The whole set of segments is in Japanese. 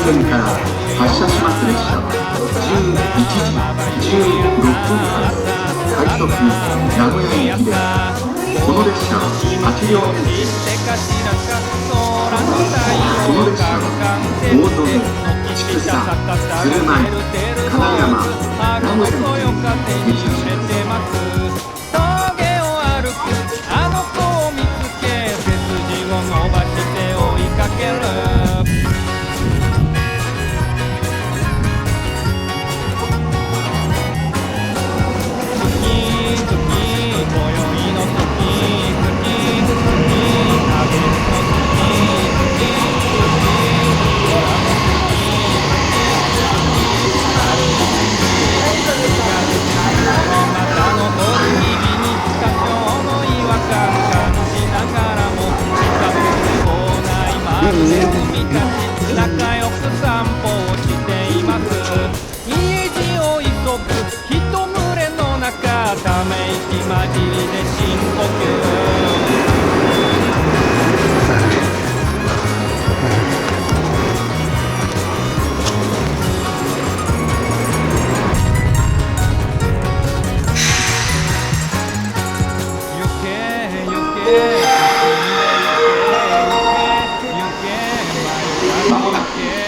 線から発車します列車は11時16分発快速名古屋行きです。この列車は8両編成。この列車は大曽根、千種、鶴舞、金山、名古屋の順に停車します。仲良く散歩をしています。家路を急ぐ人群れの中、ため息混じりで深呼吸。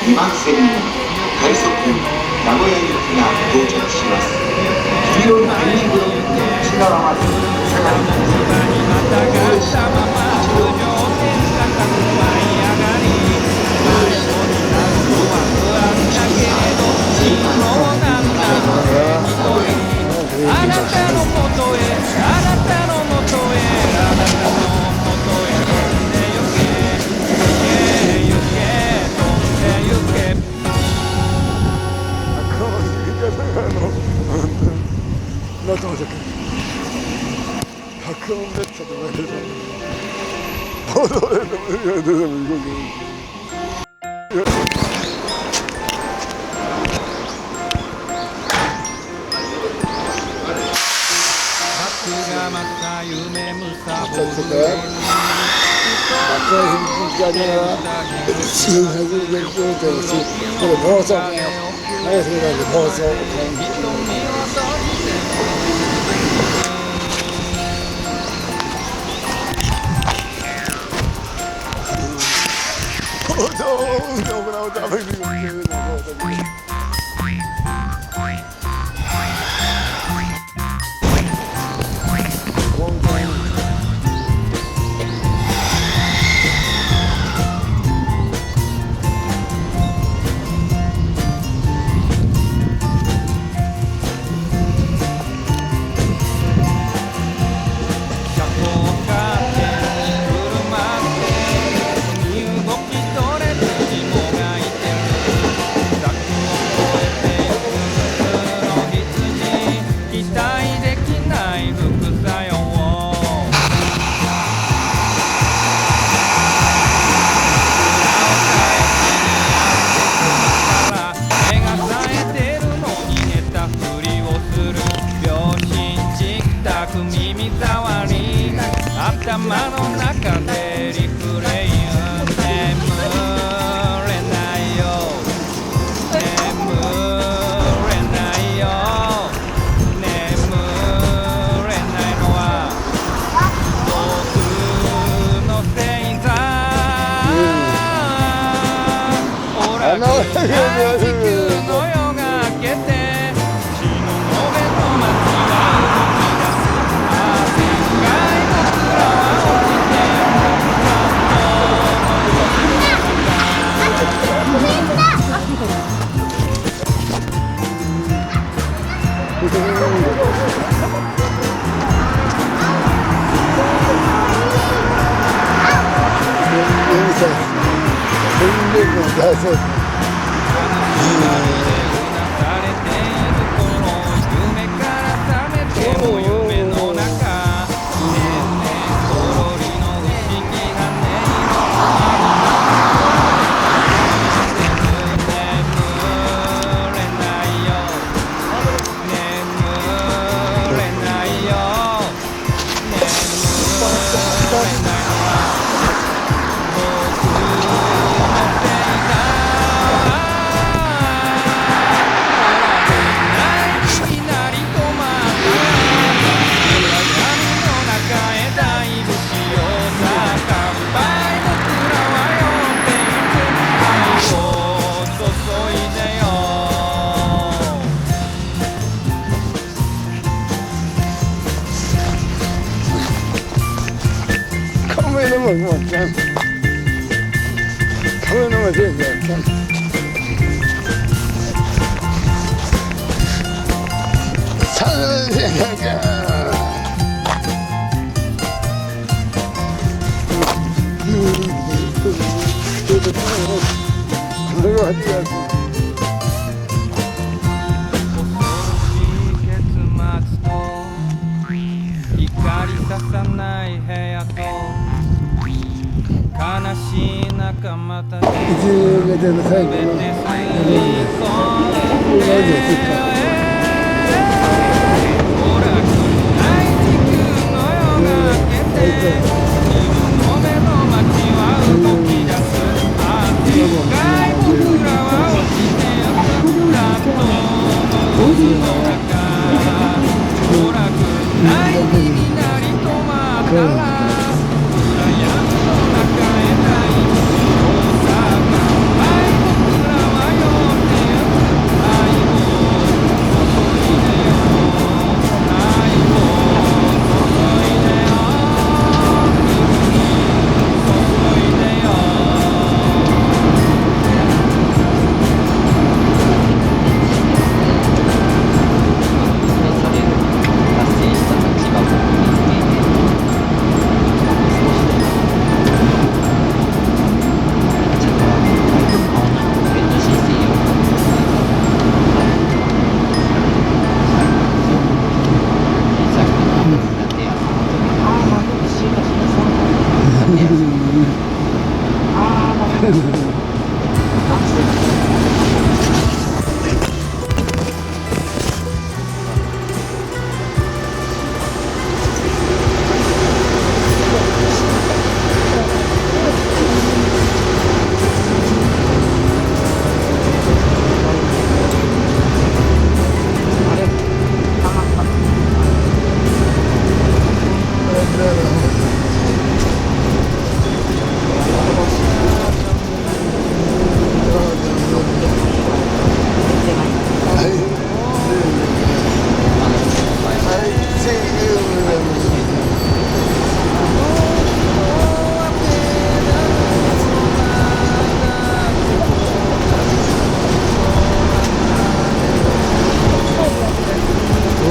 2番線に快速名古屋行きが到着します。黄色い点字ブロックの内側まで下がります。この列車は8両編あなたのもとへ、あなたのもとへ、あなたのもとへ飛んでゆけ、ゆけゆけ飛んでゆけ。なってましたっけ。100音列車とか出てた。戻れてもいや出てもいいこと。頭の中でリフレイン。眠れないよ、眠れないよ、眠れないのは僕のせいさ。ほら地球の夜が明けて血の延べの街が動き出す。Kameramı bakacağım. Kameramı bakacağım. Sana bakacağım. Hadi gelsin.ささない部屋と悲しい仲間たち1月の最後の全て吸い込んで娯楽ない地球の夜が明けて自分の目の街は動き出す一回僕らは落ちてゆくフラットの渦の中娯楽ない日になり止まったら暗闇の中へない大阪愛僕らは呼んでゆく愛を注いでよ愛を注いでよ君に注いでよ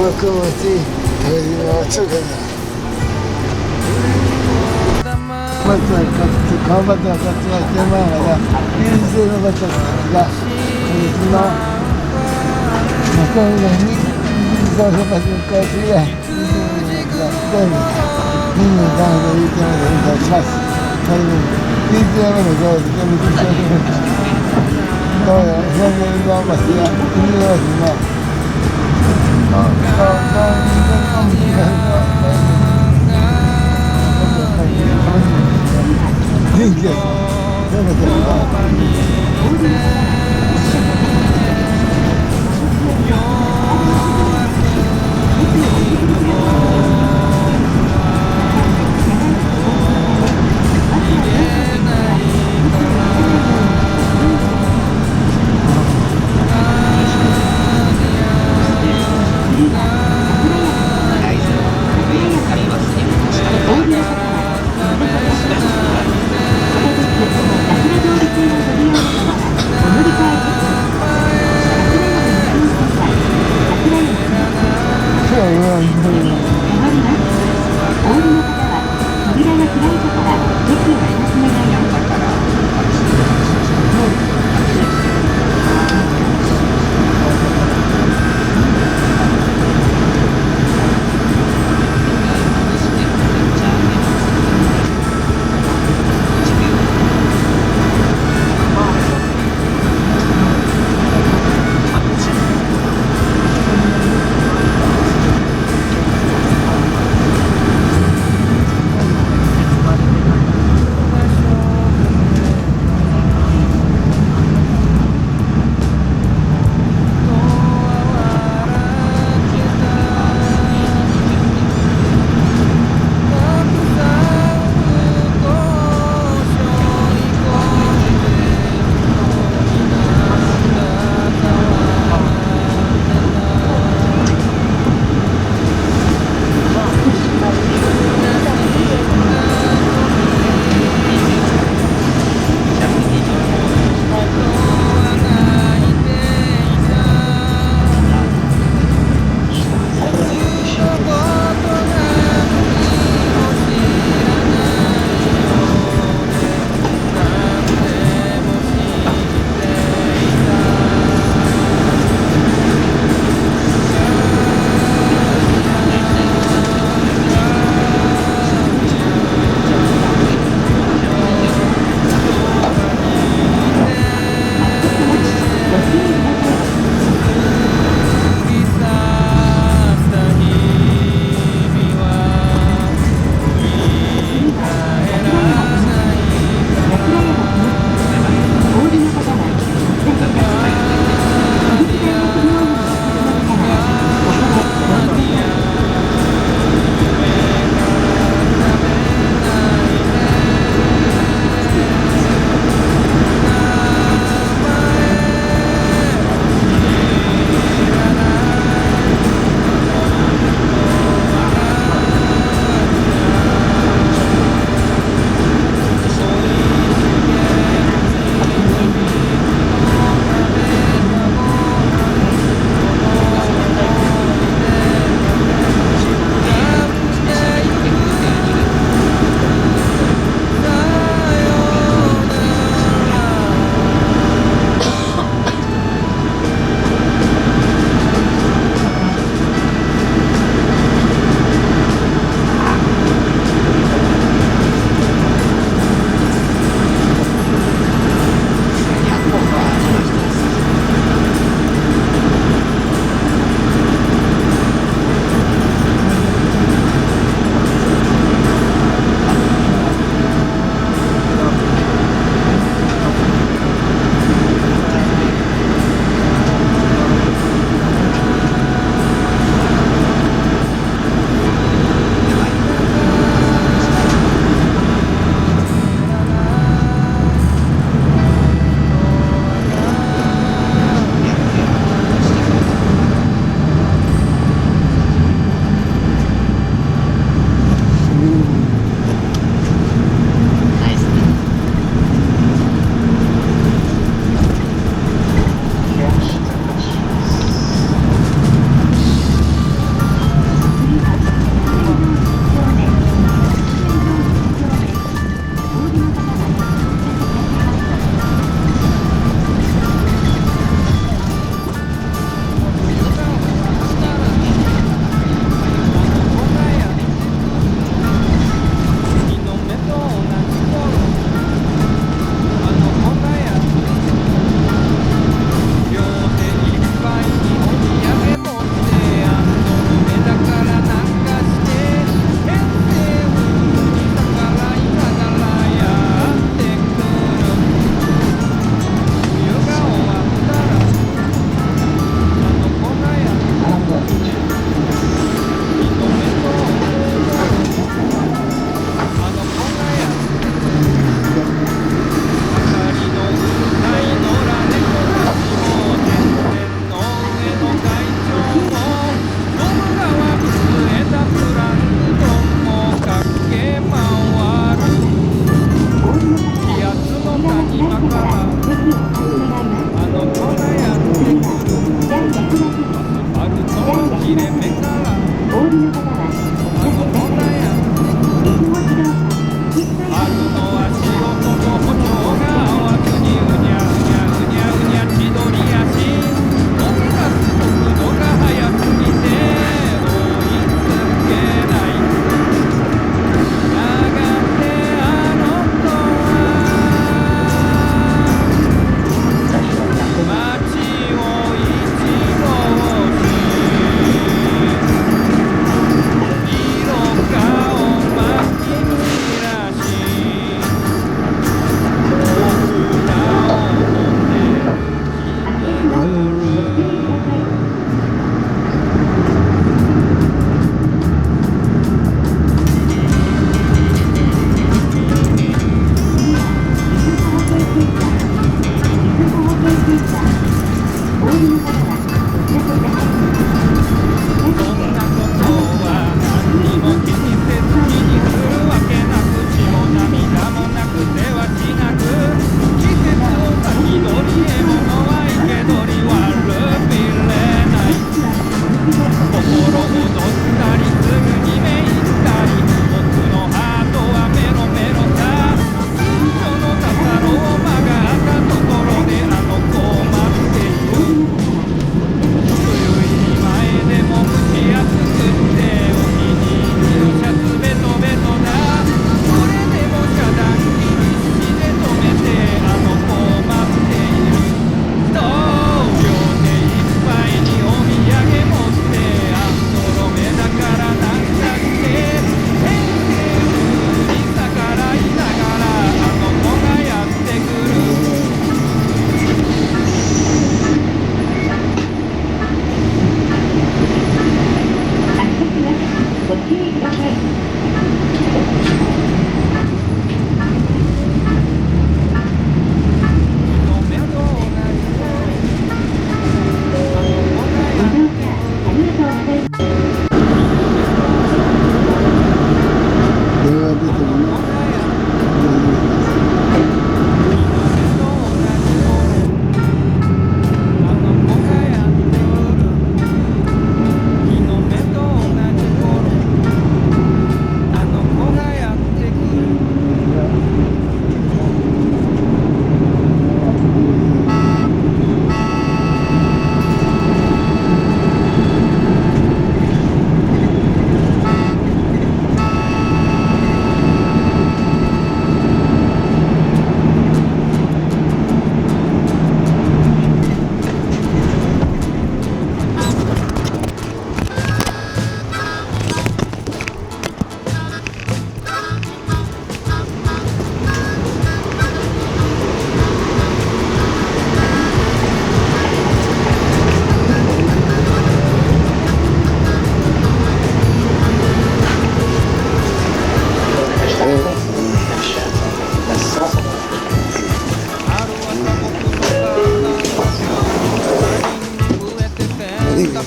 僕もついそうかな。まずは川端の活動してまいが優勢の場所が水の向こう側に水の場所がこうすりゃ水が一人2年間ほど有形まで運動します。それに有形までどうぞ水の場所どうやら表現運動橋や海の橋の元気や今日は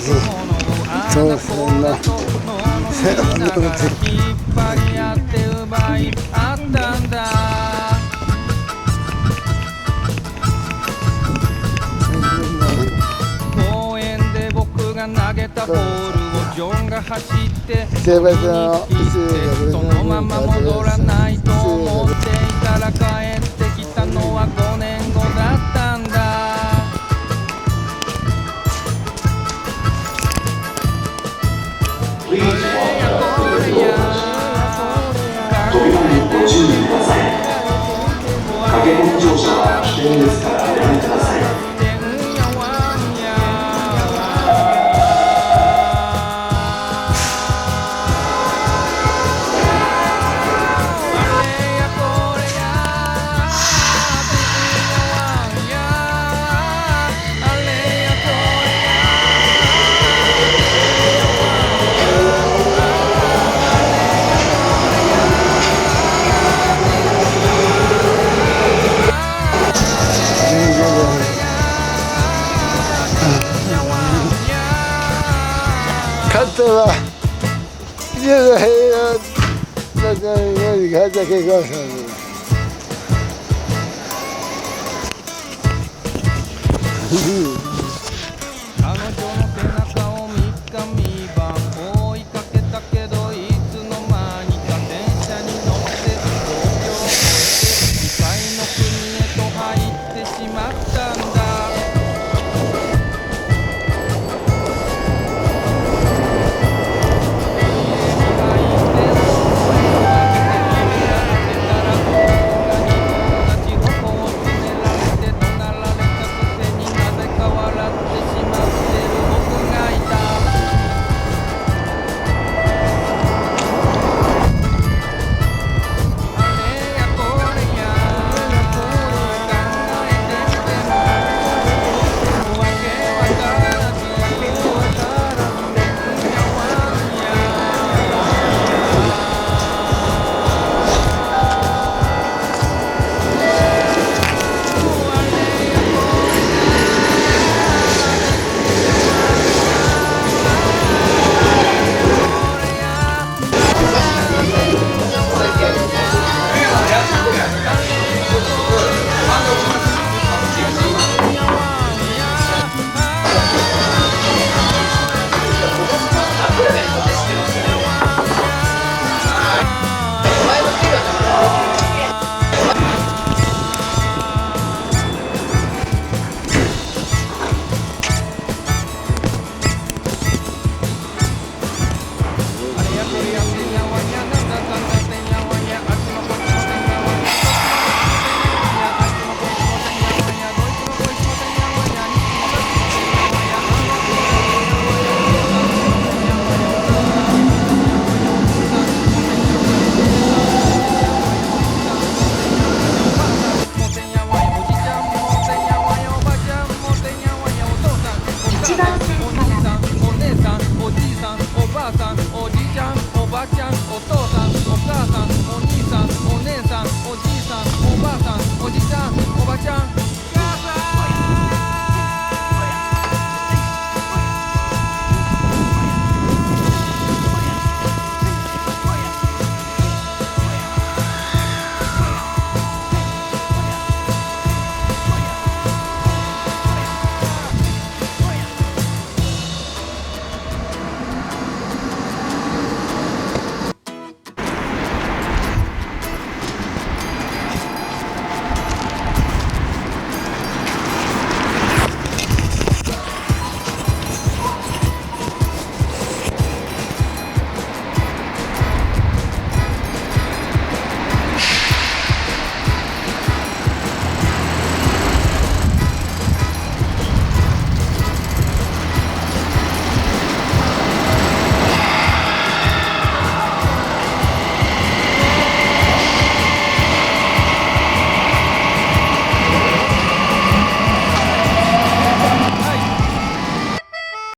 そうそんなせん引っ張り合って奪い合ったんだ公園で僕が投げたボールをジョンが走って性別の取りに来てそのまま戻らないと思っていたら帰ってきたのは5年後だったんだご注意ください。駆け込み乗車は危険ですからやめてください。勝ったわ。家の平和だったのに勝った結婚したの。